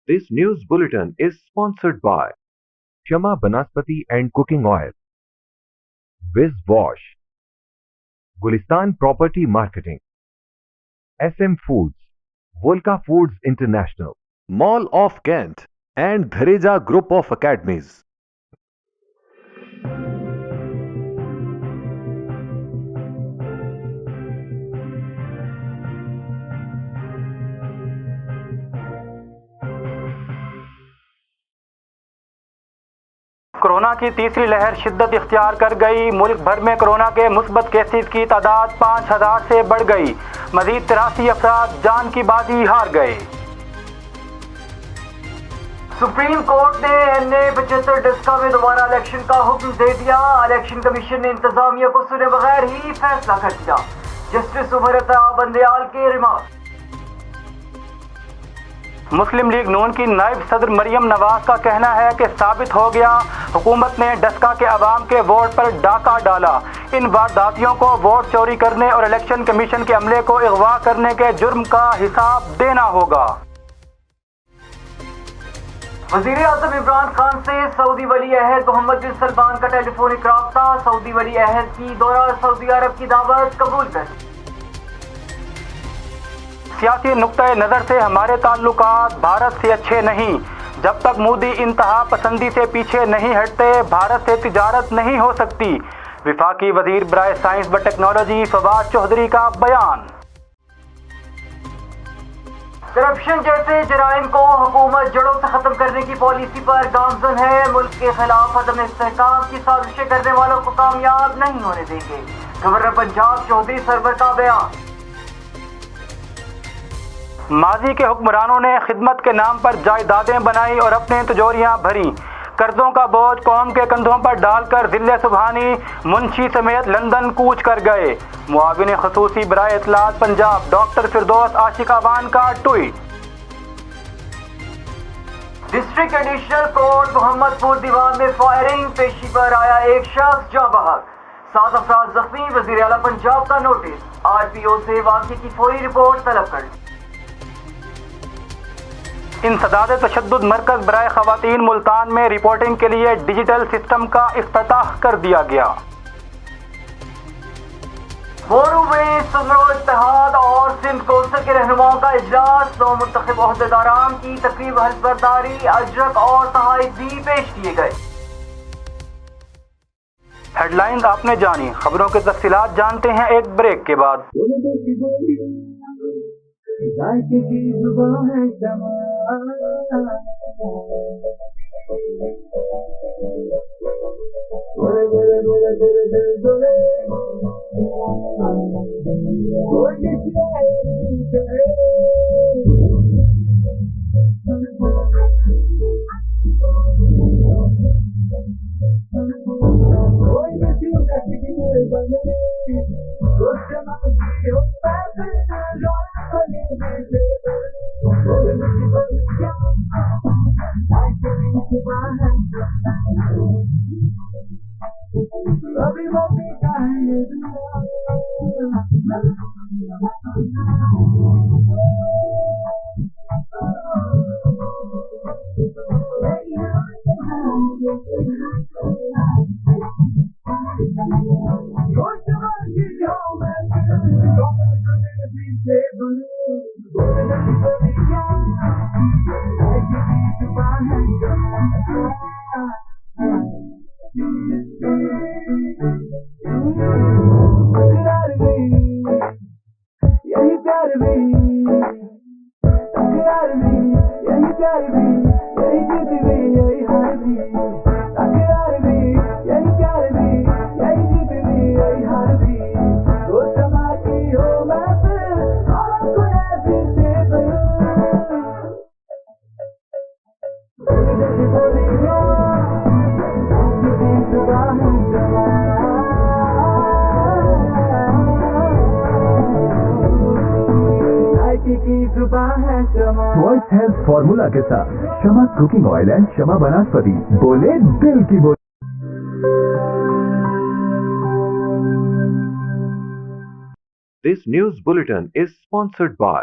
This news bulletin is sponsored by Shama Banaspati and Cooking Oil, Viz Wash, Gulistan Property Marketing, SM Foods, Volca Foods International, Mall of Kent, and Dhareja Group of Academies. Corona की तीसरी लहर शिद्दत इख्तियार कर गई। मुल्क भर में कोरोना के मुस्बत केसेस की तादाद 5000 से बढ़ गई। मजीद 83 अफराद जान की बाजी हार गए। सुप्रीम कोर्ट ने NA-75 डस्का में दोबारा इलेक्शन का हुक्म दे दिया। इलेक्शन कमीशन ने इंतजामिया को सुने बगैर ही फैसला कर दिया। जस्टिस उमर अता बंदयाल के रिमार्क। मुस्लिम लीग नून की नायब सदर मरियम नवाज का कहना है कि साबित हो गया हुकूमत ने डस्का के अवाम के वोट पर डाका डाला। इन वारदातियों को वोट चोरी करने और इलेक्शन कमीशन के अमले को अगवा करने के जुर्म का हिसाब देना होगा। वज़ीर आज़म इमरान खान से सऊदी वली अहद मोहम्मद बिन सलमान का टेलीफोनिक राब्ता। सऊदी वली अहद की दौरा सऊदी अरब की दावत कबूल कर। सियासी नुक्ता नज़र से हमारे ताल्लुकात भारत से अच्छे नहीं। जब तक मोदी इंतहा पसंदी से पीछे नहीं हटते भारत से तिजारत नहीं हो सकती। विफाकी वजीर बराए साइंस व टेक्नोलॉजी फवाद चौधरी का बयान। करप्शन जैसे जराइम को हुकूमत जड़ों से ख़त्म करने की पॉलिसी पर गामजन है। मुल्क के खिलाफ अदम इस्तेहकाम की साजिशें करने वालों को कामयाब नहीं होने देंगे। गवर्नर पंजाब चौधरी सरवर का बयान। माजी के हुक्मरानों ने खिदमत के नाम पर जायदादें बनाई और अपने तिजोरियां भरी। कर्जों का बोझ कौम के कंधों पर डालकर जिले सुबहानी मुंशी समेत लंदन कूच कर गए। मुआविन खसूसी बराए इत्तलात पंजाब डॉक्टर फिरदौस आशिक अवान का tweet. District additional court Mohammadpur Diwan में फायरिंग, पेशी पर आया एक शख्स जाँ बहक, 7 अफराद जख्मी। वज़ीर आला पंजाब का नोटिस। RPO से वाक़े की फौरी रिपोर्ट तलब कर। इंसदाद तशद्दुद मरकज बराए खवातीन मुल्तान में रिपोर्टिंग के लिए डिजिटल सिस्टम का इफ्तिताह कर दिया गया। मोरू में सुमरो इत्तेहाद और सिंध कौंसिल के रहनुमाओं का इजलास। 9 मुंतखब ओहदेदारान की तकरीब हल्फबरदारी, अजरक और तहाइफ भी पेश किए गए। हेडलाइंस आपने जानी, खबरों के तफसीलात जानते हैं एक ब्रेक के बाद। वॉइस हेल्थ फॉर्मूला के साथ शमा कुकिंग ऑयल एंड शमा बनास्पति, बोले दिल की बोली। This news bulletin is sponsored by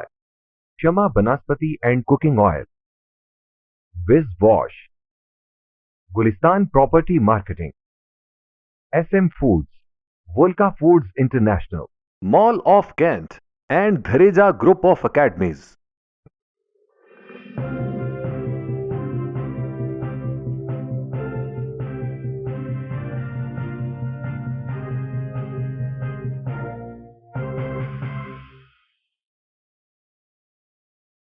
Shama Banaspati and Cooking Oil, Viz Wash, Gulistan Property Marketing, SM Foods, Volca Foods International, Mall of Kent, and Dhareja Group of Academies.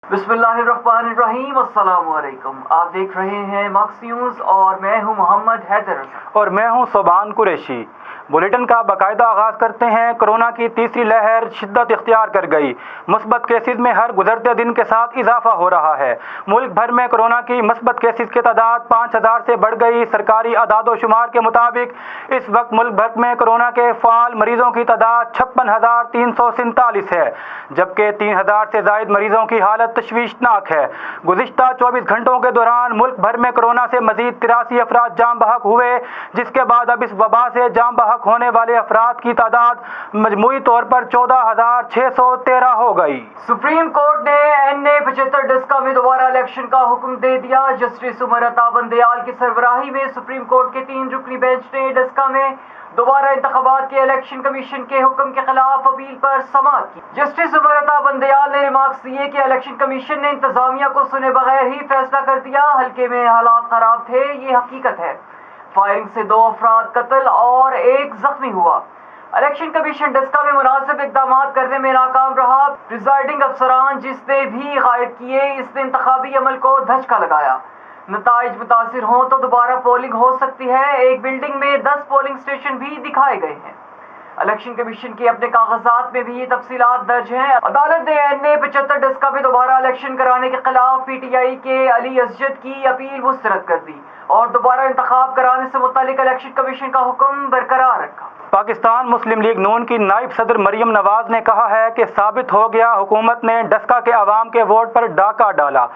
बिस्मिल्लाहिर्रहमानिर्रहीम, अस्सलाम वालेकुम। आप देख रहे हैं मक्स न्यूज़ और मैं हूं मोहम्मद हैदर और मैं हूं सोबान कुरैशी। बुलेटिन का बाकायदा आगाज़ करते हैं। कोरोना की तीसरी लहर शिद्दत इख्तियार कर गई। मुस्बत केसेस में हर गुजरते दिन के साथ इजाफा हो रहा है। मुल्क भर में कोरोना की मुस्बत केसेस की तादाद 5000 से बढ़ गई। सरकारी अदाद शुमार के मुताबिक इस वक्त मुल्क भर में कोरोना के फ़ाल मरीजों की तादाद 56,347 है, जबकि 3000 से ज़ायद मरीजों की हालत तशवीशनाक है। गुज़िश्ता 24 घंटों के दौरान मुल्क भर में कोरोना से मजीद 83 अफराद जाम बहक हुए, जिसके बाद अब इस वबा से जाम बहक होने वाले अफराद की तादाद मजमूई तौर पर 14,613 हो गई। सुप्रीम कोर्ट ने NA 75 डस्का में दोबारा इलेक्शन का हुक्म दे दिया। जस्टिस उमर अता बंदयाल की सरबराही में सुप्रीम कोर्ट के 3 रुकनी बेंच ने डस्का में दोबारा इंतखाबात के इलेक्शन कमीशन के हुक्म के खिलाफ अपील पर समाअत की। जस्टिस उमर अता बंदयाल ने रिमार्क्स दिए कि इलेक्शन कमीशन ने इंतजामिया को सुने बगैर ही फैसला कर दिया। हल्के में हालात खराब थे, ये हकीकत है। फायरिंग से 2 अफराद कत्ल और 1 जख्मी हुआ। इलेक्शन कमीशन डस्का में मुनासिब इकदाम करने में नाकाम रहा। प्रिजाइडिंग अफसरान जिसने भी गायब किए, इसने इंतखाबी अमल को धचका लगाया। नताइज मुतासिर हों तो दोबारा पोलिंग हो सकती है। एक बिल्डिंग में 10 पोलिंग स्टेशन भी दिखाए गए हैं। इलेक्शन कमीशन के अपने कागजात में भी ये तफसीलात दर्ज हैं। अदालत ने NA 75 डस्का में दोबारा इलेक्शन कराने के खिलाफ PTI के अली असजद की अपील मुस्तरद कर दी और दोबारा इंतखाब कराने से मुतालिक इलेक्शन कमीशन का हुक्म बरकरार रखा। पाकिस्तान मुस्लिम लीग नून की नायब सदर मरियम नवाज ने कहा है कि साबित हो गया हुकूमत ने डस्का के अवाम के वोट पर डाका डाला।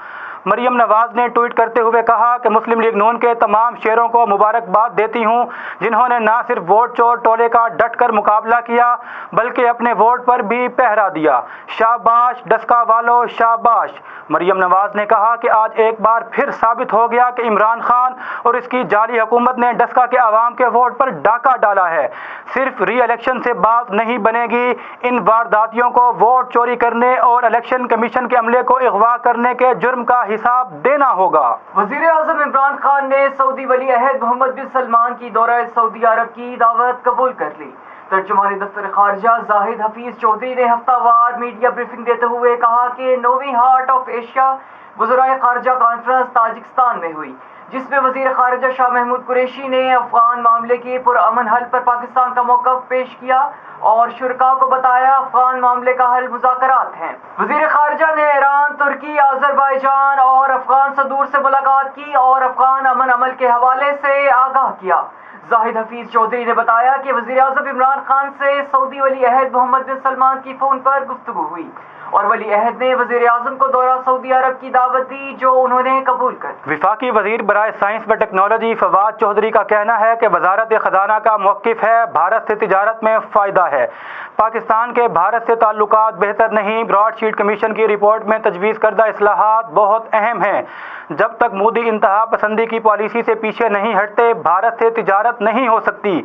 मरियम नवाज ने ट्वीट करते हुए कहा कि मुस्लिम लीग नून के तमाम शेयरों को मुबारकबाद देती हूँ, जिन्होंने ना सिर्फ वोट चोर टोले का डट कर मुकाबला किया बल्कि अपने वोट पर भी पहरा दिया। शाबाश डस्का वालों, शाबाश। मरियम नवाज ने कहा कि आज एक बार फिर साबित हो गया कि इमरान खान और इसकी जाली हुकूमत ने डस्का के अवाम के वोट पर डाका डाला है। सिर्फ री इलेक्शन से बात नहीं बनेगी, इन वारदातियों को वोट चोरी करने और इलेक्शन कमीशन के अमले को अगवा करने के जुर्म का हिसाब देना होगा। वजीर आज़म इमरान खान ने सऊदी वली अहद मोहम्मद बिन सलमान की दौरा सऊदी अरब की दावत कबूल कर ली। तर्जुमानी दफ्तर खारजा जाहिद हफीज चौधरी ने हफ्तावार मीडिया ब्रीफिंग देते हुए कहा कि 9वीं हार्ट ऑफ एशिया वज़राए खारजा कॉन्फ्रेंस ताजिकिस्तान में हुई, जिसमें वज़ीर खारजा शाह महमूद कुरैशी ने अफगान मामले के पुरअमन हल पर पाकिस्तान का मौक़िफ़ पेश किया और शुरका को बताया अफगान मामले का हल मुज़ाकरात हैं। वज़ीर खारजा ने ईरान, तुर्की, आज़रबाईजान और अफगान सदूर से मुलाकात की और अफगान अमन अमल के हवाले से आगाह किया। जाहिद हफीज चौधरी ने बताया कि वज़ीर आज़म इमरान खान से सऊदी वली अहद मोहम्मद बिन सलमान की फ़ोन पर गुफ्तगू हुई और वली अहद ने वज़ीर आज़म को दौरा सऊदी अरब की दावत दी, जो उन्होंने कबूल कर। विफाकी वज़ीर बराए साइंस व टेक्नोलॉजी फवाद चौधरी का कहना है कि वज़ारत ख़ज़ाना का मौक़िफ़ है भारत से तिजारत में फ़ायदा है। पाकिस्तान के भारत से ताल्लुकात बेहतर नहीं। ब्रॉडशीट कमीशन की रिपोर्ट में तजवीज़ करदा इस्लाहात बहुत अहम हैं। जब तक मोदी इंतहा पसंदी की पॉलिसी से पीछे नहीं हटते, भारत से तिजारत नहीं हो सकती।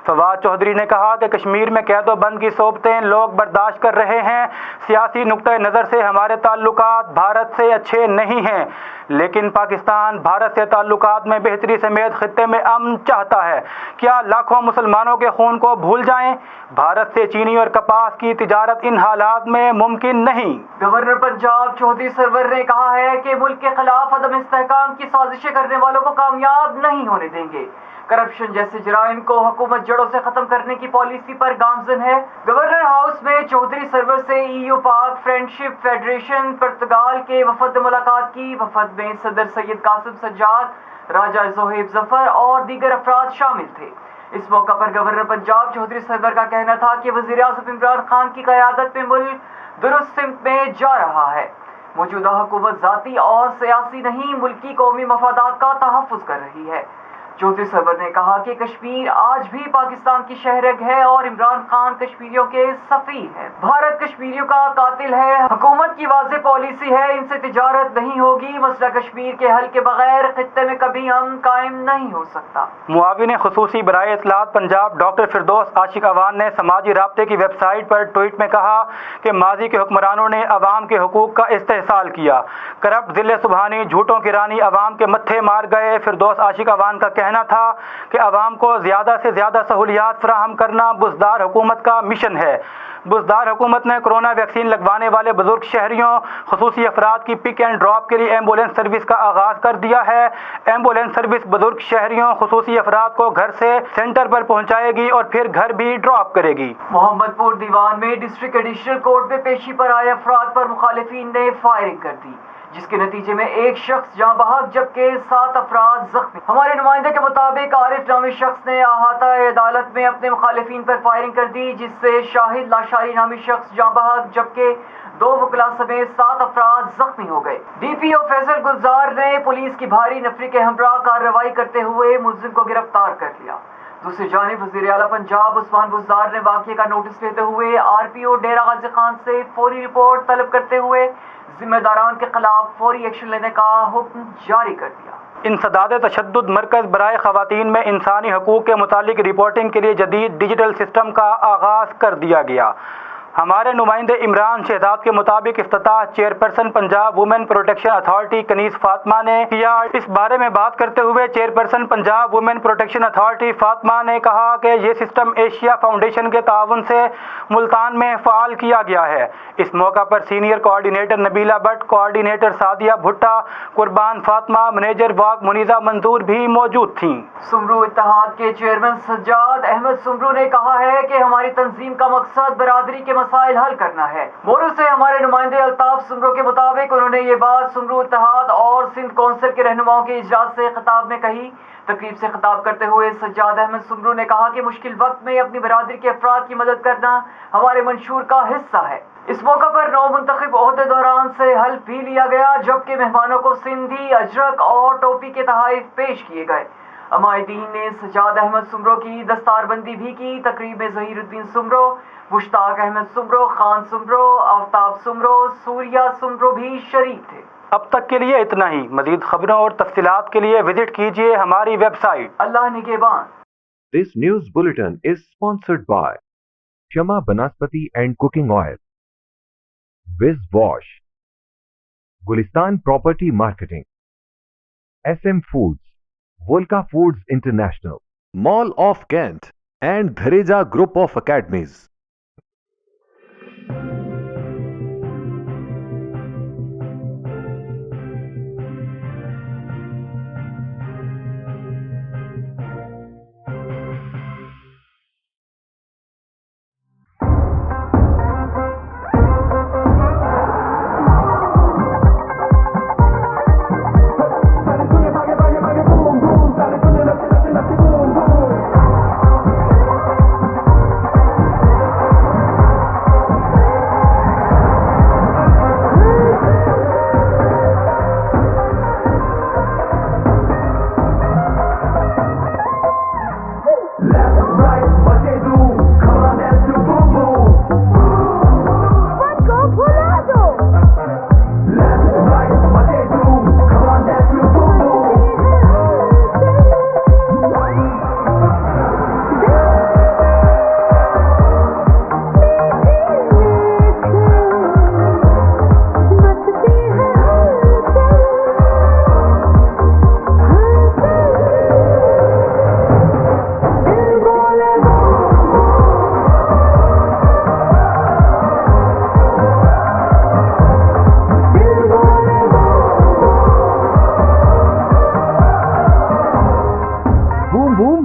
फवाद चौधरी ने कहा कि कश्मीर में कैदो बंद की सोबतें लोग बर्दाश्त कर रहे हैं। सियासी नुक्ते नज़र से हमारे ताल्लुकात भारत से अच्छे नहीं हैं, लेकिन पाकिस्तान भारत से ताल्लुकात में बेहतरी समेत खित्ते में अमन चाहता है। क्या लाखों मुसलमानों के खून को भूल जाएं? भारत से चीनी और कपास की तिजारत इन हालात में मुमकिन नहीं। गवर्नर पंजाब चौधरी सरवर ने कहा है कि मुल्क के खिलाफ अदम इस्तेहकाम की साजिशें करने वालों को कामयाब नहीं होने देंगे। करप्शन जैसे जराइम को हुकूमत जड़ों से खत्म करने की पॉलिसी पर गामजन है। गवर्नर हाउस में चौधरी सरवर से EU पाक फ्रेंडशिप फेडरेशन पुर्तगाल के वफद ने मुलाकात की। वफद में सदर सैयद कासिम सज्जाद, राजा जोहेब जफर और दीगर अफराद शामिल थे। इस मौका पर गवर्नर पंजाब चौधरी सरवर का कहना था कि वज़ीर आज़म इमरान खान की क़यादत में मुल्क दुरुस्त सिमत में जा रहा है। मौजूदा हुकूमत ज़ाती और सियासी नहीं, मुल्की कौमी मफादात का तहफ़्फ़ुज़ कर रही है। चौधरी सरवर ने कहा कि कश्मीर आज भी पाकिस्तान की शहरग है और इमरान खान कश्मीरियों के सफी है। भारत कश्मीरियों का कातिल है। हुकूमत की वाज़ेह पॉलिसी है, इनसे तिजारत नहीं होगी। मसला कश्मीर के हल के बगैर खित्ते में कभी अमन कायम नहीं हो सकता। मुआविन खुसूसी बराए इत्तलात पंजाब डॉक्टर फिरदौस आशिक अवान ने समाजी राब्ते की वेबसाइट पर ट्वीट में कहा कि माजी के हुक्मरानों ने अवाम के हुकूक का इस्तेहसाल किया। करप्ट जिले सुबहानी झूठों की रानी अवाम के मत्थे मार गए। फिरदौस आशिक अवान का कहना था कि अवाम को ज़्यादा से ज़्यादा सहूलियात फराहम करना बुज़दार हुकूमत का मिशन है। बुज़दार हुकूमत ने कोरोना वैक्सीन लगवाने वाले बुजुर्ग शहरियों खुसूसी अफराद की पिक एंड ड्रॉप के लिए एम्बुलेंस सर्विस का आगाज़ कर दिया है। एम्बुलेंस सर्विस बुजुर्ग शहरियों खुसूसी अफराद को घर से सेंटर पर पहुंचाएगी और फिर घर भी ड्रॉप करेगी। मोहम्मदपुर दीवान में डिस्ट्रिक्ट एडिशनल कोर्ट में पेशी पर आए अफराद पर मुखालिफिन ने फायरिंग कर दी, जिसके नतीजे में एक शख्स जाँ बहक जबकि 7 अफराद जख्मी। हमारे नुमाइंदे के मुताबिक आरिफ नामी शख्स ने अहाता अदालत में अपने मुखालिफिन पर फायरिंग कर दी, जिससे शाहिद लाशारी नामी शख्स जाँ बहक जबकि 2 वकला समेत 7 अफराद जख्मी हो गए। DPO फैसल गुलजार ने पुलिस की भारी नफरी के हमरा कार्रवाई करते हुए मुलजिम को गिरफ्तार कर लिया। दूसरी जानिब वज़ीर आला पंजाब उस्मान बुज़दार ने वाक़ये का नोटिस लेते हुए RPO डेरा गाजी खान से फौरी रिपोर्ट तलब करते हुए जिम्मेदारान के खिलाफ फौरी एक्शन लेने का हुक्म जारी कर दिया। इंसदाद तशद्दुद मरकज़ बराए ख़वातीन में इंसानी हकूक़ के मुतालिक रिपोर्टिंग के लिए जदीद डिजिटल सिस्टम का आगाज़ कर दिया गया। हमारे नुमाइंदे इमरान शहजाद के मुताबिक इफ्तिताह chairperson Punjab women protection authority Kaneez Fatima ने किया। इस बारे में बात करते हुए chairperson Punjab women protection authority Fatima ने कहा कि ये सिस्टम एशिया फाउंडेशन के ताउन से मुल्तान में फ़ाल किया गया है। इस मौका पर senior coordinator Nabila Bhatt, coordinator Sadia भुट्टा, कुर्बान फातिमा, मैनेजर वाक मुनीज़ा मंजूर भी मौजूद थीं। सुमरू इत्तेहाद के चेयरमैन सज्जाद अहमद सुमरू ने कहा है कि हमारी तंजीम का मकसद बरादरी के मसाइल हल करना है। मोरू से हमारे नुमाइंदे अल्ताफ सुमरू के मुताबिक उन्होंने ये बात सुमरू इत्तेहाद और सिंध कौंसिल के रहनुमाओं के इजलास से खिताब में कही। तकरीब से खिताब करते हुए सज्जाद अहमद सुमरू ने कहा कि मुश्किल वक्त में अपनी बरादरी के अफराद की मदद करना हमारे मंशूर का हिस्सा है। इस मौका पर 9 मुंतखब ओहदेदारान से हल्फ भी लिया गया, जबकि मेहमानों को सिंधी, अजरक और टोपी के तोहफे पेश किए गए। अमायदीन ने सज्जाद अहमद सुमरो की दस्तारबंदी भी की। तकरीब में ज़हीरुद्दीन सुमरो, मुश्ताक अहमद सुमरो, खान सुमरो, आफ्ताब सुमरो, सूर्या सुमरो भी शरीक थे। अब तक के लिए इतना ही। मज़ीद खबरों और तफसीलात के लिए विजिट कीजिए हमारी वेबसाइट। अल्लाह निगहबान। This news bulletin is sponsored by Shama Banaspati and Cooking Oil, Viz Wash, Gulistan Property Marketing, SM Foods, Volca Foods International, Mall of Kent, and Dhareja Group of Academies.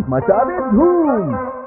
मचा दे धूम।